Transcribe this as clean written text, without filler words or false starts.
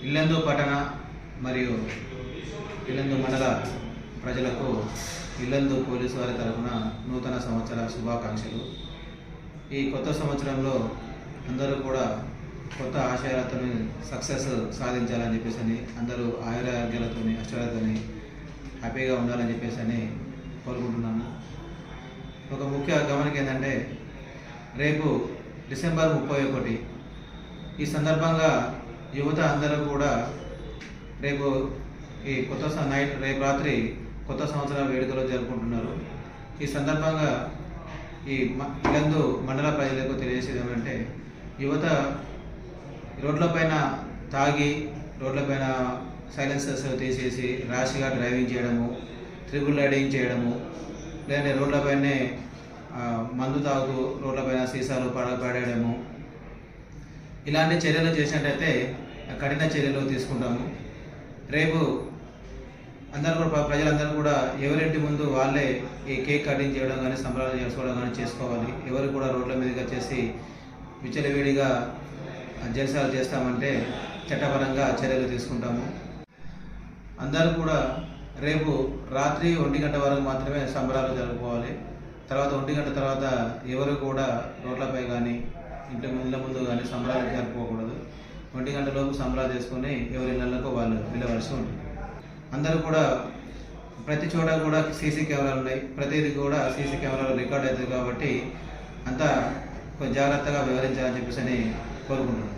ఇల్లందు పట్టణ మరియు ఇల్లందు మండల ప్రజలకు ఇల్లందు పోలీసు వారి తరఫున నూతన సంవత్సర శుభాకాంక్షలు. ఈ కొత్త సంవత్సరంలో అందరూ కూడా కొత్త ఆశయాలతో సక్సెస్ సాధించాలని చెప్పేసి అందరూ ఆయురారోగ్యాలతో అష్టాలతో హ్యాపీగా ఉండాలని చెప్పేసి కోరుకుంటున్నాము. ఒక ముఖ్య గమనిక ఏంటంటే రేపు డిసెంబర్ 31 ఈ సందర్భంగా యువత అందరూ కూడా రేపు ఈ రేపు రాత్రి కొత్త సంవత్సర వేడుకలు జరుపుకుంటున్నారు. ఈ సందర్భంగా ఈ ఇల్లందు మండల ప్రజలకు తెలియజేసేది ఏమంటే యువత రోడ్లపైన తాగి రోడ్లపైన సైలెన్సర్స్ తీసేసి ర్యాష్గా డ్రైవింగ్ చేయడము, ట్రిపుల్ రైడింగ్ చేయడము, లేదంటే రోడ్లపైనే మందు తాగుతూ రోడ్లపైన సీసాలు పడేయడము, ఇలాంటి చర్యలు చేసినట్టయితే కఠిన చర్యలు తీసుకుంటాము. రేపు ప్రజలందరూ కూడా ఎవరింటి ముందు వాళ్ళే ఈ కేక్ కటింగ్ చేయడం కానీ సంబరాలు చేసుకోవడం కానీ చేసుకోవాలి. ఎవరు కూడా రోడ్ల మీదుగా చేసి విచ్చలవిడిగా జలసాలు చేస్తామంటే చట్టపరంగా చర్యలు తీసుకుంటాము. అందరూ కూడా రేపు రాత్రి 1 గంట వరకు మాత్రమే సంబరాలు జరుపుకోవాలి. తర్వాత 1 గంట తర్వాత ఎవరు కూడా రోడ్లపై కానీ ఇళ్ళ ముందు కానీ సంబరాలు జరుపుకోకూడదు. 1 గంట లోపు సంబరాలు చేసుకొని ఎవరి ఇళ్లకు వాళ్ళు వెళ్ళవలసి ఉంటుంది. అందరూ కూడా ప్రతి చోట కూడా సీసీ కెమెరాలు ఉన్నాయి, ప్రతిదీ కూడా సీసీ కెమెరాలు రికార్డ్ అవుతుంది కాబట్టి అంతా కొంచెం జాగ్రత్తగా వివరించాలని చెప్పేసి కోరుకుంటున్నాను.